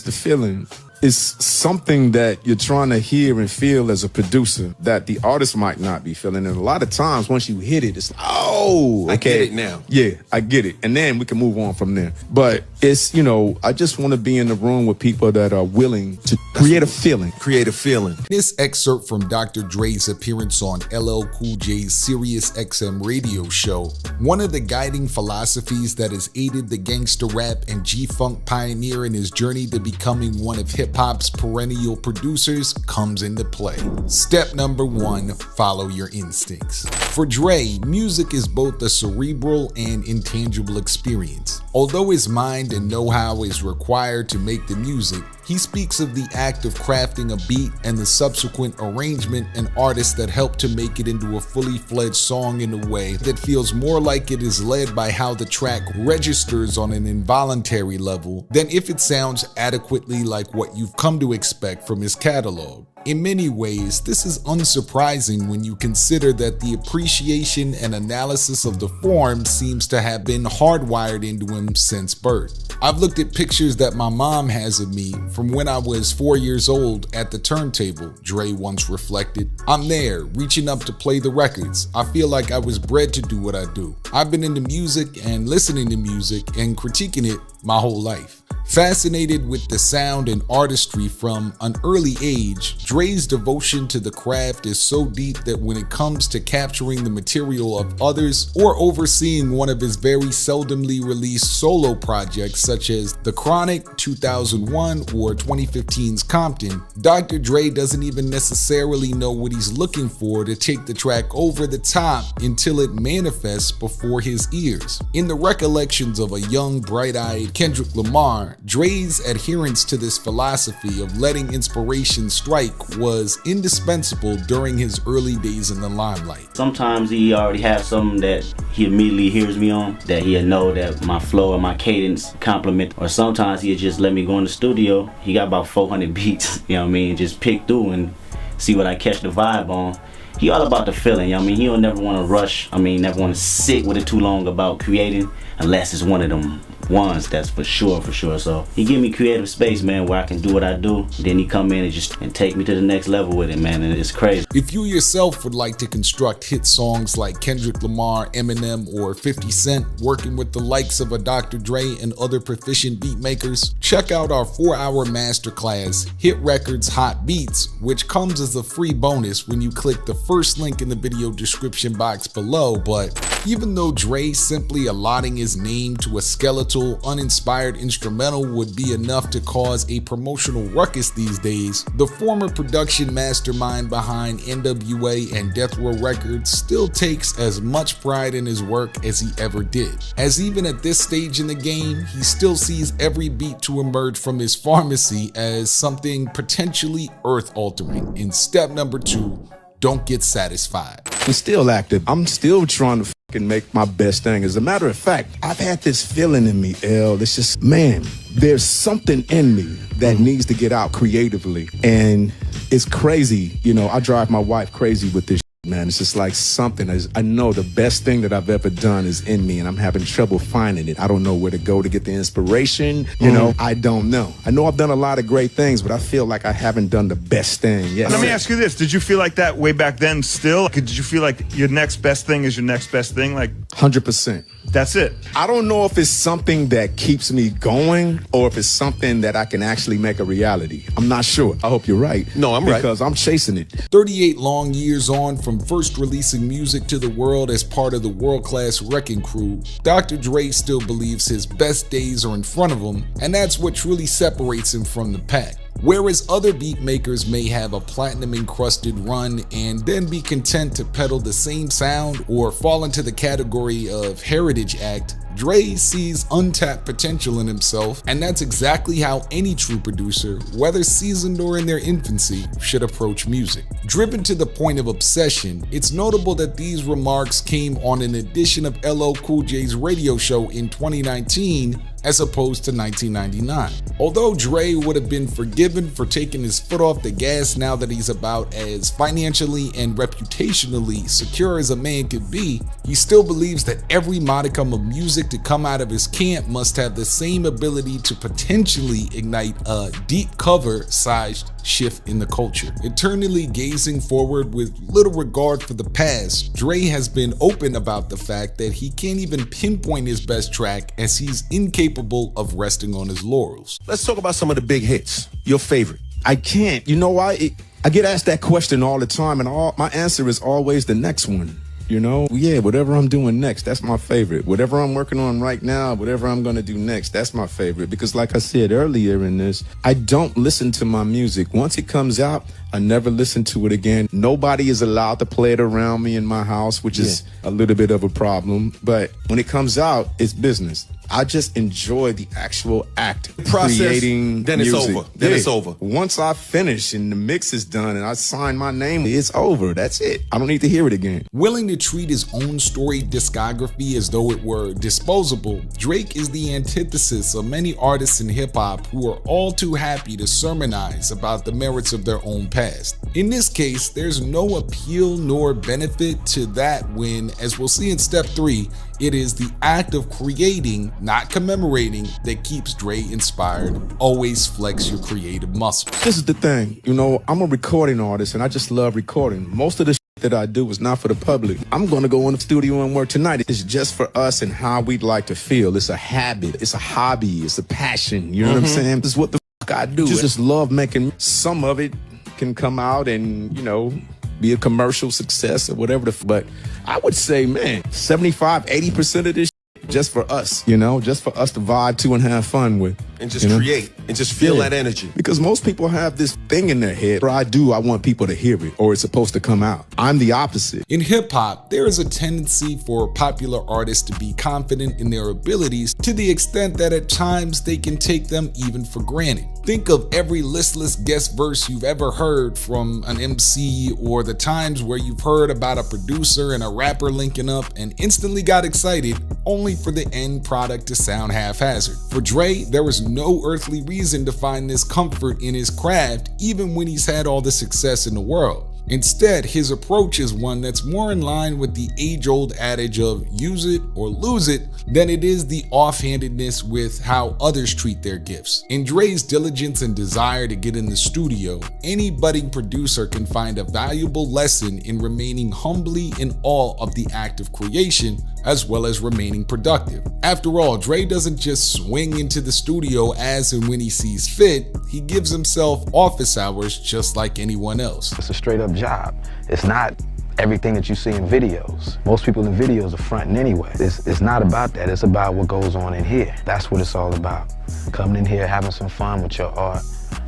The feeling is something that you're trying to hear and feel as a producer that the artist might not be feeling. And a lot of times once you hit it, it's like, oh, okay. I get it now. Yeah, I get it. And then we can move on from there. But it's, I just want to be in the room with people that are willing to create a feeling. Create a feeling. This excerpt from Dr. Dre's appearance on LL Cool J's Sirius XM radio show, one of the guiding philosophies that has aided the gangster rap and G-Funk pioneer in his journey to becoming one of hip-hop's perennial producers comes into play. Step number 1, follow your instincts. For Dre, music is both a cerebral and intangible experience. Although his mind and know-how is required to make the music, he speaks of the act of crafting a beat and the subsequent arrangement and artists that help to make it into a fully fledged song in a way that feels more like it is led by how the track registers on an involuntary level than if it sounds adequately like what you've come to expect from his catalog. In many ways, this is unsurprising when you consider that the appreciation and analysis of the form seems to have been hardwired into him since birth. I've looked at pictures that my mom has of me from when I was 4 years old at the turntable, Dre once reflected. I'm there, reaching up to play the records. I feel like I was bred to do what I do. I've been into music and listening to music and critiquing it my whole life. Fascinated with the sound and artistry from an early age, Dre's devotion to the craft is so deep that when it comes to capturing the material of others or overseeing one of his very seldomly released solo projects such as The Chronic, 2001, or 2015's Compton, Dr. Dre doesn't even necessarily know what he's looking for to take the track over the top until it manifests before his ears. In the recollections of a young, bright-eyed Kendrick Lamar, Dre's adherence to this philosophy of letting inspiration strike was indispensable during his early days in the limelight. Sometimes he already has something that he immediately hears me on, that he'll know that my flow and my cadence complement, or sometimes he'll just let me go in the studio. He got about 400 beats, just pick through and see what I catch the vibe on. He all about the feeling, he'll never want to rush, never want to sit with it too long about creating, unless it's one of them ones, that's for sure. So he give me creative space, man, where I can do what I do. Then he come in and take me to the next level with it, man, and it's crazy. If you yourself would like to construct hit songs like Kendrick Lamar, Eminem, or 50 Cent, working with the likes of a Dr. Dre and other proficient beat makers, check out our 4-hour masterclass, Hit Records Hot Beats, which comes as a free bonus when you click the first link in the video description box below. But even though Dre simply allotting his name to a skeletal, uninspired instrumental would be enough to cause a promotional ruckus these days, the former production mastermind behind NWA and Death Row Records still takes as much pride in his work as he ever did. As even at this stage in the game, he still sees every beat to emerge from his pharmacy as something potentially earth-altering. In step number 2, don't get satisfied. I'm still active. I'm still trying to make my best thing. As a matter of fact, I've had this feeling in me, it's just, man, there's something in me that needs to get out creatively. And it's crazy. I drive my wife crazy with this. Man, it's just like something I know the best thing that I've ever done is in me, and I'm having trouble finding it. I don't know where to go to get the inspiration. I don't know. I know I've done a lot of great things, but I feel like I haven't done the best thing yet. Let me ask you this. Did you feel like that way back then still? Did you feel like your next best thing is your next best thing? 100%. That's it. I don't know if it's something that keeps me going or if it's something that I can actually make a reality. I'm not sure. I hope you're right. No, I'm right. Because I'm chasing it. 38 long years on from first releasing music to the world as part of the world-class Wrecking Crew, Dr. Dre still believes his best days are in front of him, and that's what truly separates him from the pack. Whereas other beat makers may have a platinum-encrusted run and then be content to peddle the same sound or fall into the category of heritage act, Dre sees untapped potential in himself, and that's exactly how any true producer, whether seasoned or in their infancy, should approach music. Driven to the point of obsession, it's notable that these remarks came on an edition of LL Cool J's radio show in 2019, as opposed to 1999. Although Dre would have been forgiven for taking his foot off the gas now that he's about as financially and reputationally secure as a man could be, he still believes that every modicum of music to come out of his camp must have the same ability to potentially ignite a deep cover-sized shift in the culture. Eternally gazing forward with little regard for the past, Dre has been open about the fact that he can't even pinpoint his best track as he's incapable of resting on his laurels. Let's talk about some of the big hits. Your favorite. I can't. You know why? I get asked that question all the time, and my answer is always the next one. You know, yeah, whatever I'm doing next, that's my favorite. Whatever I'm working on right now, whatever I'm going to do next, that's my favorite. Because like I said earlier in this, I don't listen to my music. Once it comes out, I never listen to it again. Nobody is allowed to play it around me in my house, which is a little bit of a problem. But when it comes out, it's business. I just enjoy the actual act of Process, creating then it's music. over. Then it's over. Once I finish and the mix is done and I sign my name, it's over. That's it. I don't need to hear it again. Willing to treat his own storied discography as though it were disposable, Drake is the antithesis of many artists in hip-hop who are all too happy to sermonize about the merits of their own past. In this case, there's no appeal nor benefit to that when, as we'll see in step 3, it is the act of creating, not commemorating, that keeps Dre inspired. Always flex your creative muscle. This is the thing, you know, I'm a recording artist and I just love recording. Most of the that I do is not for the public. I'm going to go in the studio and work tonight. It's just for us and how we'd like to feel. It's a habit. It's a hobby. It's a passion. You know what I'm saying? This is what the fuck I do. Just love making. Some of it can come out and, you know, be a commercial success or whatever but I would say, man, 75, 80% of this just for us, you know, just for us to vibe to and have fun with. And just create and just feel that energy. Because most people have this thing in their head. What I do, I want people to hear it or it's supposed to come out. I'm the opposite. In hip hop, there is a tendency for popular artists to be confident in their abilities to the extent that at times they can take them even for granted. Think of every listless guest verse you've ever heard from an MC or the times where you've heard about a producer and a rapper linking up and instantly got excited only for the end product to sound haphazard. For Dre, there was no earthly reason to find this comfort in his craft even when he's had all the success in the world. Instead, his approach is one that's more in line with the age-old adage of use it or lose it than it is the offhandedness with how others treat their gifts. In Dre's diligence and desire to get in the studio, any budding producer can find a valuable lesson in remaining humbly in awe of the act of creation as well as remaining productive. After all, Dre doesn't just swing into the studio as and when he sees fit, he gives himself office hours just like anyone else. It's a straight up job. It's not everything that you see in videos. Most people in videos are fronting anyway. It's not about that. It's about what goes on in here. That's what it's all about. Coming in here, having some fun with your art,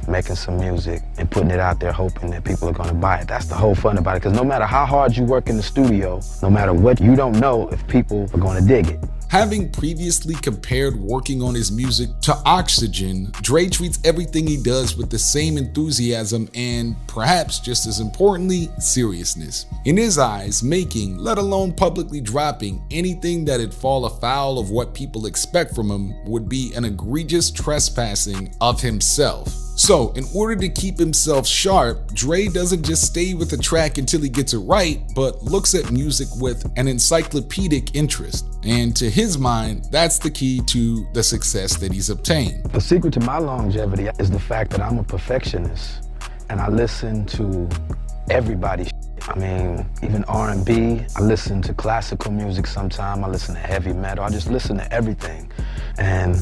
making some music, and putting it out there hoping that people are gonna buy it. That's the whole fun about it, because no matter how hard you work in the studio, no matter what, you don't know if people are gonna dig it. Having previously compared working on his music to oxygen, Dre treats everything he does with the same enthusiasm and, perhaps just as importantly, seriousness. In his eyes, making, let alone publicly dropping, anything that'd fall afoul of what people expect from him would be an egregious trespassing of himself. So, in order to keep himself sharp, Dre doesn't just stay with a track until he gets it right, but looks at music with an encyclopedic interest. And to his mind, that's the key to the success that he's obtained. The secret to my longevity is the fact that I'm a perfectionist and I listen to everybody's shit. I mean, even R&B, I listen to classical music sometime, I listen to heavy metal, I just listen to everything. And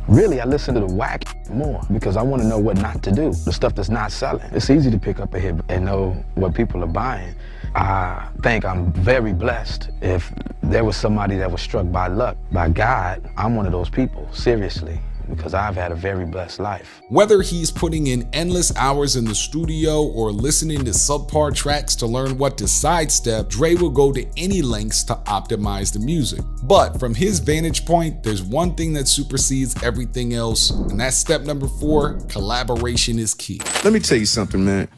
really, I listen to the whack more because I want to know what not to do, the stuff that's not selling. It's easy to pick up a hit and know what people are buying. I think I'm very blessed. If there was somebody that was struck by luck, by God, I'm one of those people, seriously, because I've had a very blessed life. Whether he's putting in endless hours in the studio or listening to subpar tracks to learn what to sidestep, Dre will go to any lengths to optimize the music. But from his vantage point, there's one thing that supersedes everything else, and that's step number 4, collaboration is key. Let me tell you something, man.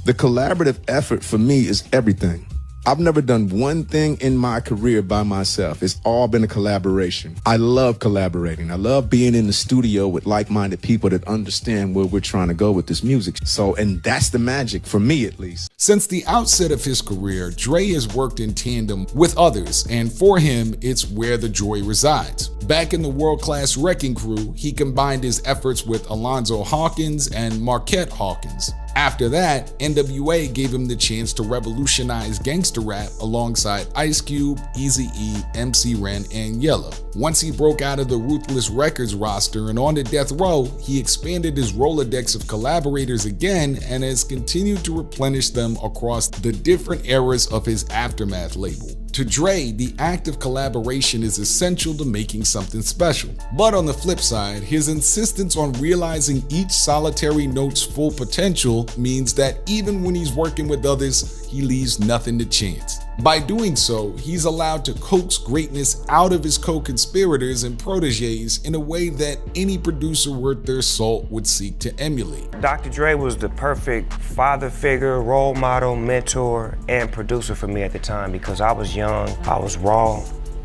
The collaborative effort for me is everything. I've never done one thing in my career by myself. It's all been a collaboration. I love collaborating. I love being in the studio with like-minded people that understand where we're trying to go with this music. So, and that's the magic, for me at least. Since the outset of his career, Dre has worked in tandem with others, and for him, it's where the joy resides. Back in the world-class Wrecking Crew, he combined his efforts with Alonzo Hawkins and Marquette Hawkins. After that, NWA gave him the chance to revolutionize gangster rap alongside Ice Cube, Eazy-E, MC Ren, and Yella. Once he broke out of the Ruthless Records roster and onto Death Row, he expanded his Rolodex of collaborators again and has continued to replenish them across the different eras of his Aftermath label. To Dre, the act of collaboration is essential to making something special. But on the flip side, his insistence on realizing each solitary note's full potential means that even when he's working with others, he leaves nothing to chance. By doing so, he's allowed to coax greatness out of his co-conspirators and proteges in a way that any producer worth their salt would seek to emulate. Dr. Dre was the perfect father figure, role model, mentor, and producer for me at the time because I was young, I was raw,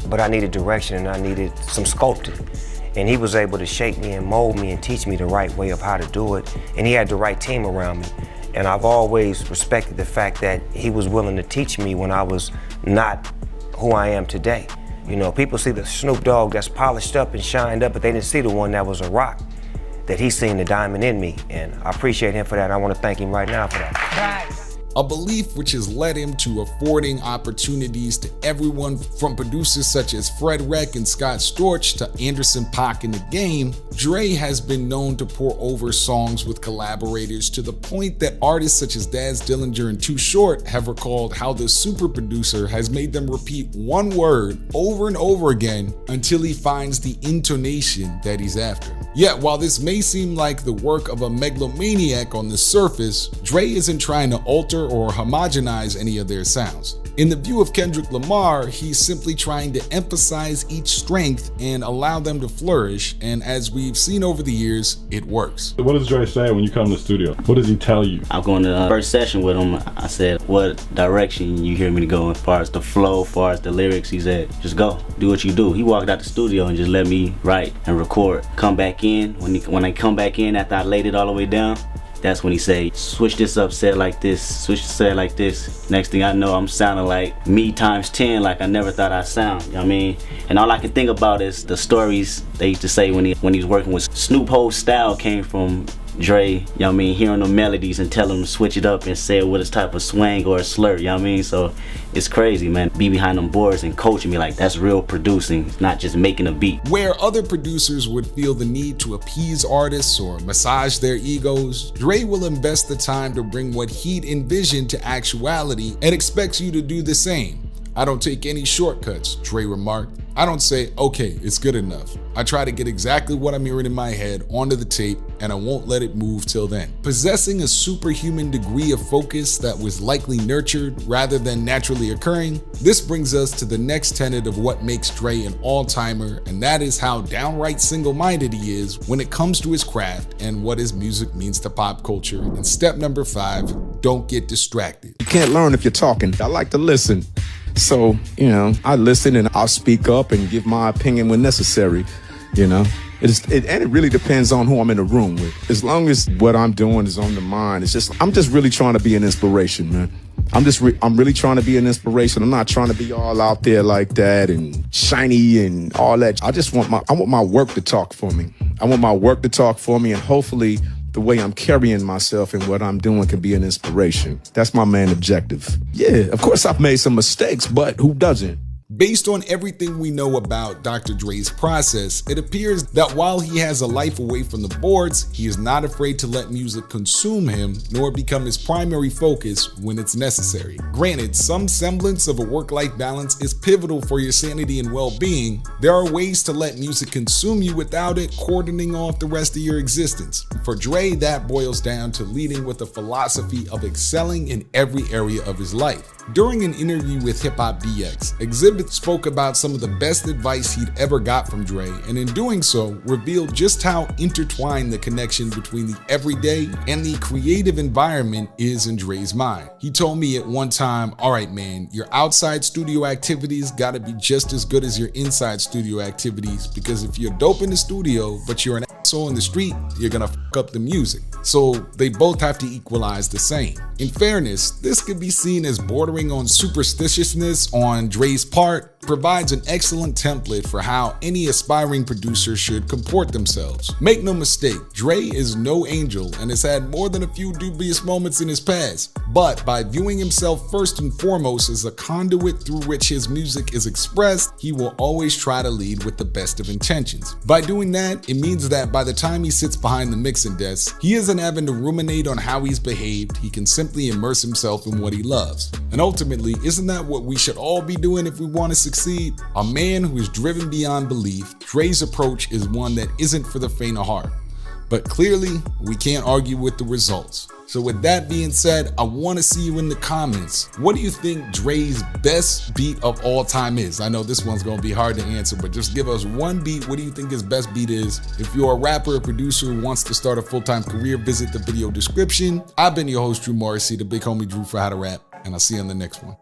but I needed direction and I needed some sculpting. And he was able to shape me and mold me and teach me the right way of how to do it. And he had the right team around me. And I've always respected the fact that he was willing to teach me when I was not who I am today. You know, people see the Snoop Dogg that's polished up and shined up, but they didn't see the one that was a rock, that he's seen the diamond in me. And I appreciate him for that. I want to thank him right now for that. A belief which has led him to affording opportunities to everyone from producers such as Fred Reck and Scott Storch to Anderson .Paak in The Game. Dre has been known to pour over songs with collaborators to the point that artists such as Daz Dillinger and Too Short have recalled how the super producer has made them repeat one word over and over again until he finds the intonation that he's after. Yet while this may seem like the work of a megalomaniac on the surface, Dre isn't trying to alter or homogenize any of their sounds. In the view of Kendrick Lamar, he's simply trying to emphasize each strength and allow them to flourish, and as we've seen over the years, it works. What does Dre say when you come to the studio? What does he tell you? I'm going to the first session with him. I said, what direction you hear me to go as far as the flow, as far as the lyrics? He said, just go, do what you do. He walked out the studio and just let me write and record. Come back in, when I come back in after I laid it all the way down, that's when he say, switch this up, say it like this, switch it, say it like this. Next thing I know, I'm sounding like me times 10, like I never thought I'd sound, you know what I mean? And all I can think about is the stories they used to say when he was working with Snoop. Whole style came from Dre, you know what I mean, hearing the melodies and telling him to switch it up and say it with a type of swang or a slur, you know what I mean? So it's crazy, man. Be behind them boards and coaching me, like that's real producing, it's not just making a beat. Where other producers would feel the need to appease artists or massage their egos, Dre will invest the time to bring what he'd envisioned to actuality and expects you to do the same. I don't take any shortcuts, Dre remarked. I don't say, okay, it's good enough. I try to get exactly what I'm hearing in my head onto the tape, and I won't let it move till then. Possessing a superhuman degree of focus that was likely nurtured rather than naturally occurring, this brings us to the next tenet of what makes Dre an all-timer, and that is how downright single-minded he is when it comes to his craft and what his music means to pop culture. And step number 5, don't get distracted. You can't learn if you're talking. I like to listen. So, you know, I listen and I'll speak up and give my opinion when necessary, you know. And it really depends on who I'm in the room with. As long as what I'm doing is on the mind, I'm just really trying to be an inspiration, man. I'm really trying to be an inspiration. I'm not trying to be all out there like that and shiny and all that. I want my work to talk for me. I want my work to talk for me, and hopefully the way I'm carrying myself and what I'm doing can be an inspiration. That's my main objective. Yeah, of course I've made some mistakes, but who doesn't? Based on everything we know about Dr. Dre's process, it appears that while he has a life away from the boards, he is not afraid to let music consume him, nor become his primary focus when it's necessary. Granted, some semblance of a work-life balance is pivotal for your sanity and well-being. There are ways to let music consume you without it cordoning off the rest of your existence. For Dre, that boils down to leading with a philosophy of excelling in every area of his life. During an interview with Hip Hop DX, Exhibit spoke about some of the best advice he'd ever got from Dre, and in doing so, revealed just how intertwined the connection between the everyday and the creative environment is in Dre's mind. He told me at one time, all right, man, your outside studio activities gotta be just as good as your inside studio activities, because if you're dope in the studio, but you're an asshole in the street, you're gonna fuck up the music. So they both have to equalize the same. In fairness, this could be seen as bordering on superstitiousness on Dre's part, provides an excellent template for how any aspiring producer should comport themselves. Make no mistake, Dre is no angel and has had more than a few dubious moments in his past, but by viewing himself first and foremost as a conduit through which his music is expressed, he will always try to lead with the best of intentions. By doing that, it means that by the time he sits behind the mixing desk, he isn't having to ruminate on how he's behaved, he can simply immerse himself in what he loves. And ultimately, isn't that what we should all be doing if we want to succeed? A man who is driven beyond belief, Dre's approach is one that isn't for the faint of heart. But clearly, we can't argue with the results. So with that being said, I want to see you in the comments. What do you think Dre's best beat of all time is? I know this one's going to be hard to answer, but just give us one beat. What do you think his best beat is? If you're a rapper or producer who wants to start a full-time career, visit the video description. I've been your host, Drew Morrissey, the big homie Drew for How to Rap, and I'll see you on the next one.